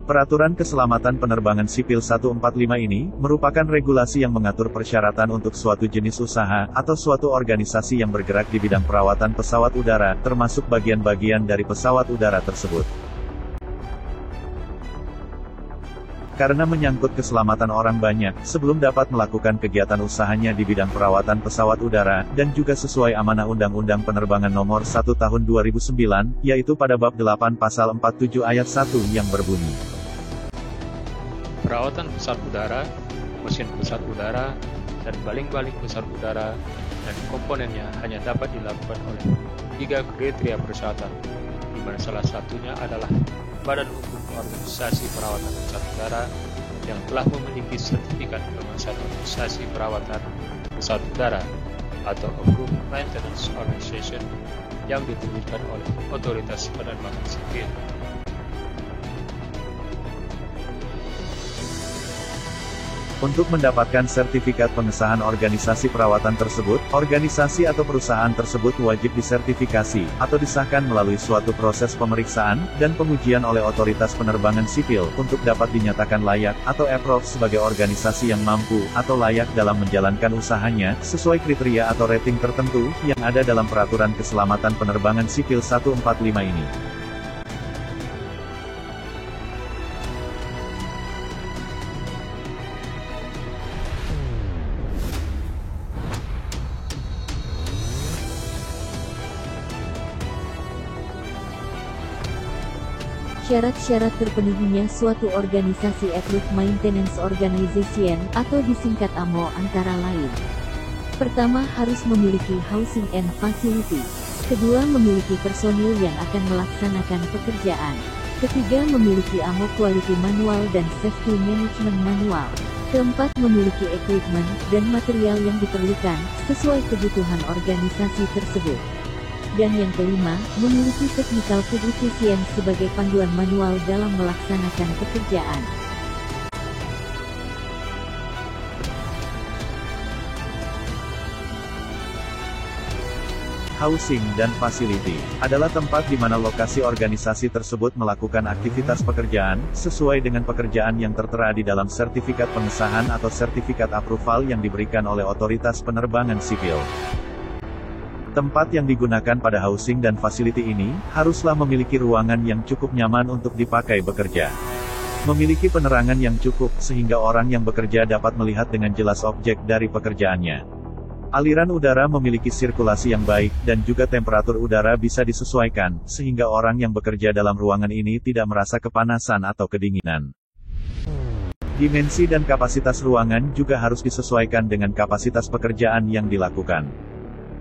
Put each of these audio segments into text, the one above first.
Peraturan Keselamatan Penerbangan Sipil 145 ini, merupakan regulasi yang mengatur persyaratan untuk suatu jenis usaha, atau suatu organisasi yang bergerak di bidang perawatan pesawat udara, termasuk bagian-bagian dari pesawat udara tersebut. Karena menyangkut keselamatan orang banyak, sebelum dapat melakukan kegiatan usahanya di bidang perawatan pesawat udara, dan juga sesuai amanah Undang-Undang Penerbangan Nomor 1 Tahun 2009, yaitu pada Bab 8 Pasal 47 Ayat 1 yang berbunyi. Perawatan pesawat udara, mesin pesawat udara, dan baling-baling pesawat udara, dan komponennya hanya dapat dilakukan oleh 3 kriteria persyaratan, di mana salah satunya adalah Badan Hukum Organisasi Perawatan Pesawat Udara yang telah memiliki sertifikat penguasaan organisasi perawatan pesawat udara atau Approved Maintenance Organization yang diterbitkan oleh Otoritas Penerbangan Sipil. Untuk mendapatkan sertifikat pengesahan organisasi perawatan tersebut, organisasi atau perusahaan tersebut wajib disertifikasi, atau disahkan melalui suatu proses pemeriksaan, dan pengujian oleh Otoritas Penerbangan Sipil, untuk dapat dinyatakan layak, atau approved sebagai organisasi yang mampu, atau layak dalam menjalankan usahanya, sesuai kriteria atau rating tertentu, yang ada dalam Peraturan Keselamatan Penerbangan Sipil 145 ini. Syarat-syarat terpenuhinya suatu organisasi Approved Maintenance Organization, atau disingkat AMO antara lain. Pertama, harus memiliki housing and facility. Kedua, memiliki personil yang akan melaksanakan pekerjaan. Ketiga, memiliki AMO Quality Manual dan Safety Management Manual. Keempat, memiliki equipment dan material yang diperlukan, sesuai kebutuhan organisasi tersebut. Dan yang kelima, memiliki technical publication sebagai panduan manual dalam melaksanakan pekerjaan. Housing dan facility adalah tempat di mana lokasi organisasi tersebut melakukan aktivitas pekerjaan, sesuai dengan pekerjaan yang tertera di dalam sertifikat pengesahan atau sertifikat approval yang diberikan oleh Otoritas Penerbangan Sipil. Tempat yang digunakan pada housing dan facility ini, haruslah memiliki ruangan yang cukup nyaman untuk dipakai bekerja. Memiliki penerangan yang cukup, sehingga orang yang bekerja dapat melihat dengan jelas objek dari pekerjaannya. Aliran udara memiliki sirkulasi yang baik, dan juga temperatur udara bisa disesuaikan, sehingga orang yang bekerja dalam ruangan ini tidak merasa kepanasan atau kedinginan. Dimensi dan kapasitas ruangan juga harus disesuaikan dengan kapasitas pekerjaan yang dilakukan.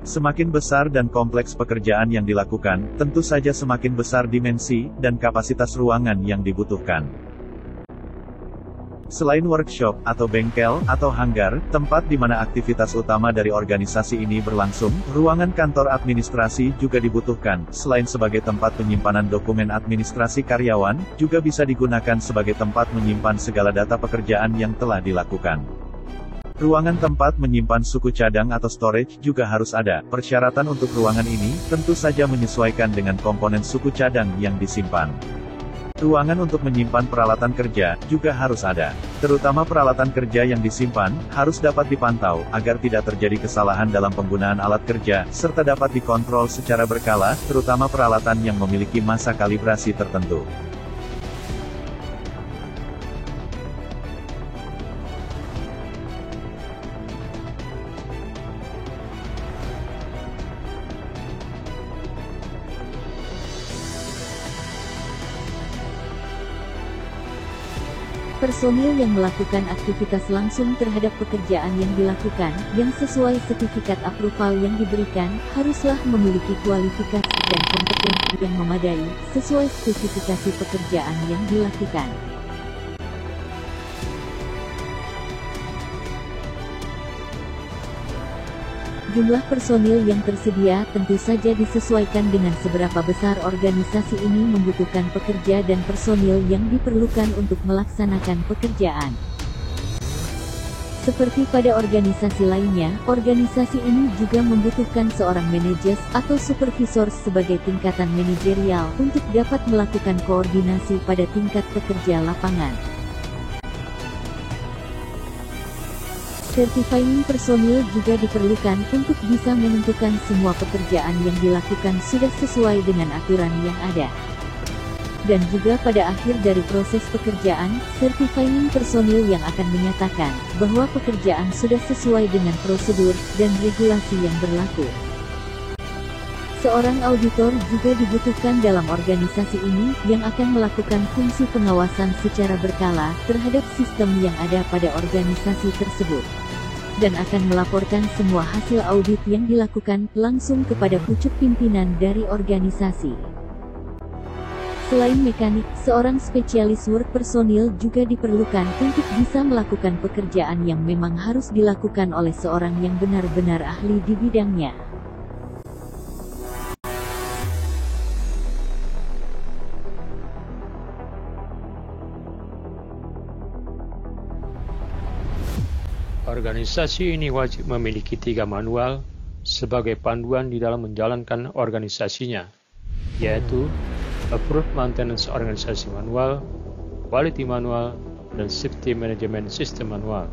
Semakin besar dan kompleks pekerjaan yang dilakukan, tentu saja semakin besar dimensi dan kapasitas ruangan yang dibutuhkan. Selain workshop, atau bengkel, atau hanggar, tempat di mana aktivitas utama dari organisasi ini berlangsung, ruangan kantor administrasi juga dibutuhkan. Selain sebagai tempat penyimpanan dokumen administrasi karyawan, juga bisa digunakan sebagai tempat menyimpan segala data pekerjaan yang telah dilakukan. Ruangan tempat menyimpan suku cadang atau storage juga harus ada. Persyaratan untuk ruangan ini, tentu saja menyesuaikan dengan komponen suku cadang yang disimpan. Ruangan untuk menyimpan peralatan kerja, juga harus ada. Terutama peralatan kerja yang disimpan, harus dapat dipantau, agar tidak terjadi kesalahan dalam penggunaan alat kerja, serta dapat dikontrol secara berkala, terutama peralatan yang memiliki masa kalibrasi tertentu. Personil yang melakukan aktivitas langsung terhadap pekerjaan yang dilakukan, yang sesuai sertifikat approval yang diberikan, haruslah memiliki kualifikasi dan kompetensi yang memadai, sesuai spesifikasi pekerjaan yang dilakukan. Jumlah personil yang tersedia tentu saja disesuaikan dengan seberapa besar organisasi ini membutuhkan pekerja dan personil yang diperlukan untuk melaksanakan pekerjaan. Seperti pada organisasi lainnya, organisasi ini juga membutuhkan seorang manajer atau supervisor sebagai tingkatan manajerial untuk dapat melakukan koordinasi pada tingkat pekerja lapangan. Certifying personil juga diperlukan untuk bisa menentukan semua pekerjaan yang dilakukan sudah sesuai dengan aturan yang ada. Dan juga pada akhir dari proses pekerjaan, certifying personil yang akan menyatakan bahwa pekerjaan sudah sesuai dengan prosedur dan regulasi yang berlaku. Seorang auditor juga dibutuhkan dalam organisasi ini yang akan melakukan fungsi pengawasan secara berkala terhadap sistem yang ada pada organisasi tersebut, dan akan melaporkan semua hasil audit yang dilakukan langsung kepada pucuk pimpinan dari organisasi. Selain mekanik, seorang spesialis work personil juga diperlukan untuk bisa melakukan pekerjaan yang memang harus dilakukan oleh seorang yang benar-benar ahli di bidangnya. Organisasi ini wajib memiliki 3 manual sebagai panduan di dalam menjalankan organisasinya, yaitu Approved Maintenance Organisasi Manual, Quality Manual, dan Safety Management System Manual.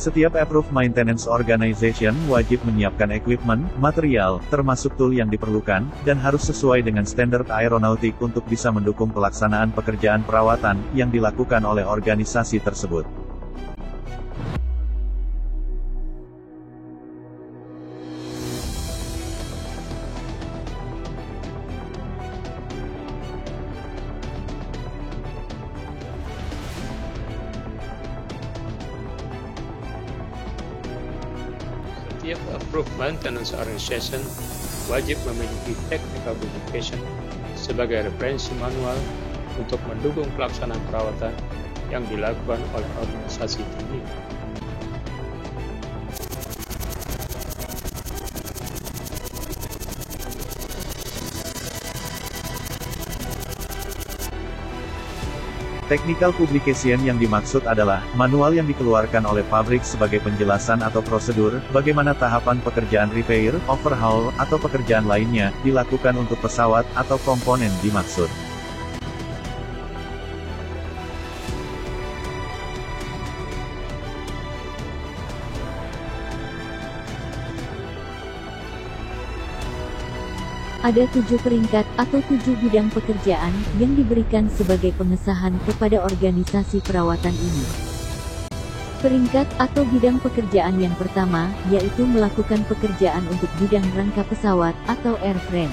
Setiap Approved Maintenance Organization wajib menyiapkan equipment, material, termasuk tool yang diperlukan, dan harus sesuai dengan standar aeronautik untuk bisa mendukung pelaksanaan pekerjaan perawatan yang dilakukan oleh organisasi tersebut. Setiap Approved Maintenance Organization wajib memiliki Technical Publication sebagai referensi manual untuk mendukung pelaksanaan perawatan yang dilakukan oleh organisasi ini. Technical Publication yang dimaksud adalah manual yang dikeluarkan oleh pabrik sebagai penjelasan atau prosedur bagaimana tahapan pekerjaan repair, overhaul, atau pekerjaan lainnya dilakukan untuk pesawat atau komponen dimaksud. Ada 7 peringkat atau 7 bidang pekerjaan yang diberikan sebagai pengesahan kepada organisasi perawatan ini. Peringkat atau bidang pekerjaan yang pertama, yaitu melakukan pekerjaan untuk bidang rangka pesawat atau airframe.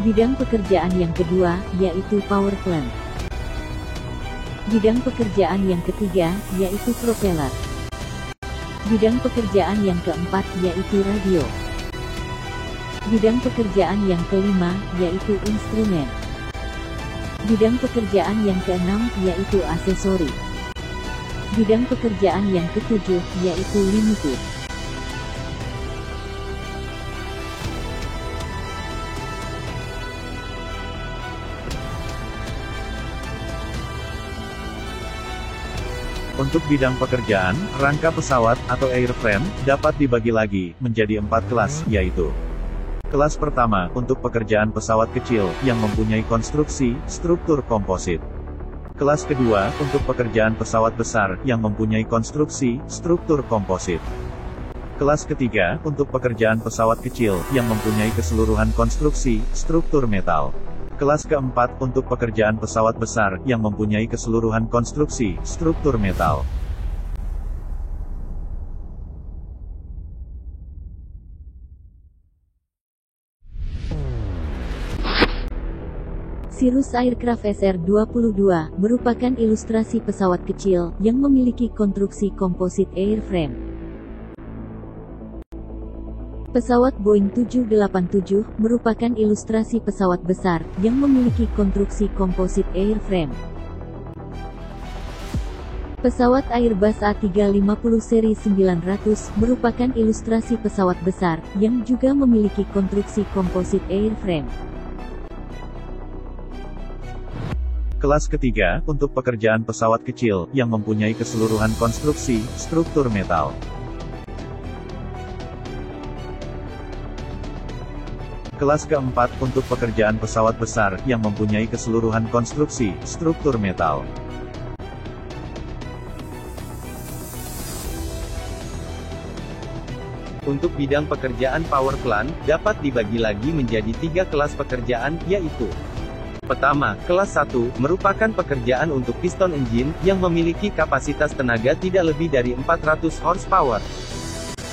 Bidang pekerjaan yang kedua, yaitu power plant. Bidang pekerjaan yang ketiga, yaitu propeller. Bidang pekerjaan yang keempat, yaitu radio. Bidang pekerjaan yang kelima, yaitu instrumen. Bidang pekerjaan yang keenam, yaitu aksesori. Bidang pekerjaan yang ketujuh, yaitu limited. Untuk bidang pekerjaan, rangka pesawat atau airframe dapat dibagi lagi menjadi 4 kelas, yaitu kelas pertama, untuk pekerjaan pesawat kecil, yang mempunyai konstruksi, struktur komposit. Kelas kedua, untuk pekerjaan pesawat besar, yang mempunyai konstruksi, struktur komposit. Kelas ketiga, untuk pekerjaan pesawat kecil, yang mempunyai keseluruhan konstruksi, struktur metal. Kelas keempat, untuk pekerjaan pesawat besar, yang mempunyai keseluruhan konstruksi, struktur metal. Cirrus Aircraft SR-22 merupakan ilustrasi pesawat kecil yang memiliki konstruksi komposit airframe. Pesawat Boeing 787 merupakan ilustrasi pesawat besar yang memiliki konstruksi komposit airframe. Pesawat Airbus A350 seri 900 merupakan ilustrasi pesawat besar, yang juga memiliki konstruksi komposit airframe. Kelas ketiga, untuk pekerjaan pesawat kecil, yang mempunyai keseluruhan konstruksi, struktur metal. Kelas keempat, untuk pekerjaan pesawat besar, yang mempunyai keseluruhan konstruksi, struktur metal. Untuk bidang pekerjaan power plant, dapat dibagi lagi menjadi 3 kelas pekerjaan, yaitu: pertama, kelas 1, merupakan pekerjaan untuk piston engine, yang memiliki kapasitas tenaga tidak lebih dari 400 horsepower.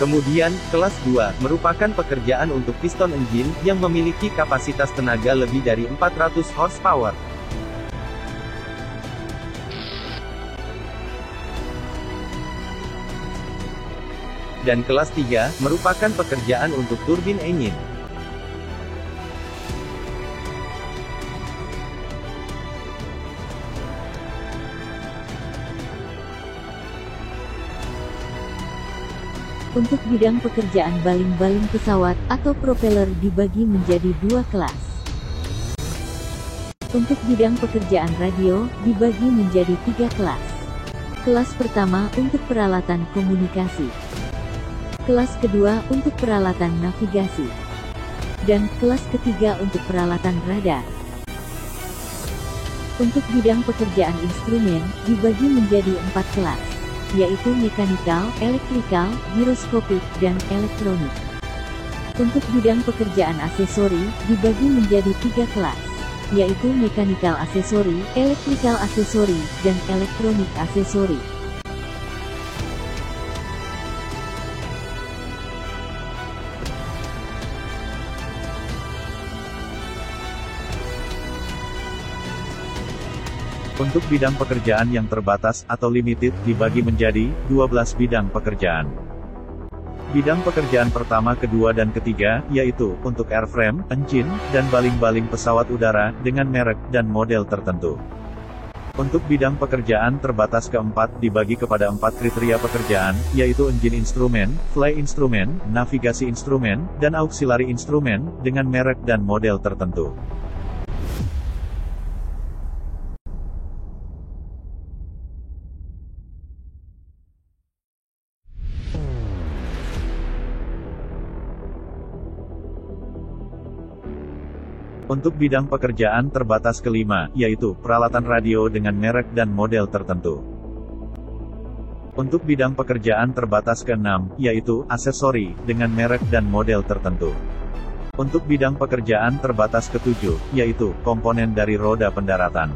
Kemudian, kelas 2, merupakan pekerjaan untuk piston engine, yang memiliki kapasitas tenaga lebih dari 400 horsepower. Dan kelas 3, merupakan pekerjaan untuk turbin engine. Untuk bidang pekerjaan baling-baling pesawat atau propeller dibagi menjadi 2 kelas. Untuk bidang pekerjaan radio dibagi menjadi 3 kelas. Kelas pertama untuk peralatan komunikasi. Kelas kedua untuk peralatan navigasi. Dan kelas ketiga untuk peralatan radar. Untuk bidang pekerjaan instrumen dibagi menjadi 4 kelas, yaitu mekanikal, elektrikal, giroskopik, dan elektronik. Untuk bidang pekerjaan aksesori dibagi menjadi 3 kelas, yaitu mekanikal aksesori, elektrikal aksesori, dan elektronik aksesori. Untuk bidang pekerjaan yang terbatas atau limited dibagi menjadi 12 bidang pekerjaan. Bidang pekerjaan pertama, kedua dan ketiga, yaitu untuk airframe, engine, dan baling-baling pesawat udara dengan merek dan model tertentu. Untuk bidang pekerjaan terbatas keempat dibagi kepada 4 kriteria pekerjaan, yaitu engine instrumen, fly instrumen, navigasi instrumen, dan auxiliary instrumen dengan merek dan model tertentu. Untuk bidang pekerjaan terbatas kelima, yaitu peralatan radio dengan merek dan model tertentu. Untuk bidang pekerjaan terbatas keenam, yaitu aksesori dengan merek dan model tertentu. Untuk bidang pekerjaan terbatas ketujuh, yaitu komponen dari roda pendaratan.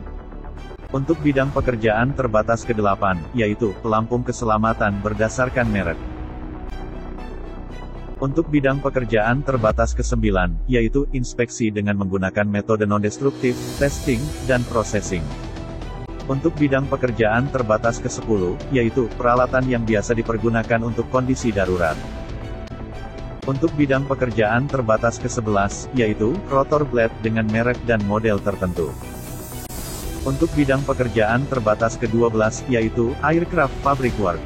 Untuk bidang pekerjaan terbatas kedelapan, yaitu pelampung keselamatan berdasarkan merek. Untuk bidang pekerjaan terbatas ke-9, yaitu inspeksi dengan menggunakan metode non-destruktif, testing, dan processing. Untuk bidang pekerjaan terbatas ke-10, yaitu peralatan yang biasa dipergunakan untuk kondisi darurat. Untuk bidang pekerjaan terbatas ke-11, yaitu rotor blade dengan merek dan model tertentu. Untuk bidang pekerjaan terbatas ke-12, yaitu aircraft fabric work.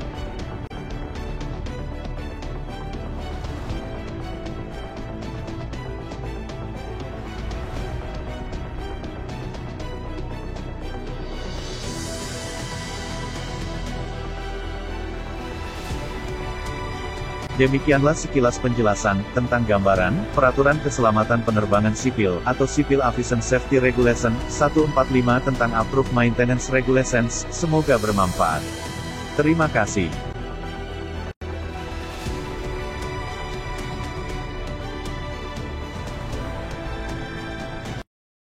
Demikianlah sekilas penjelasan tentang gambaran Peraturan Keselamatan Penerbangan Sipil atau Civil Aviation Safety Regulation 145 tentang Approved Maintenance Regulations. Semoga bermanfaat. Terima kasih.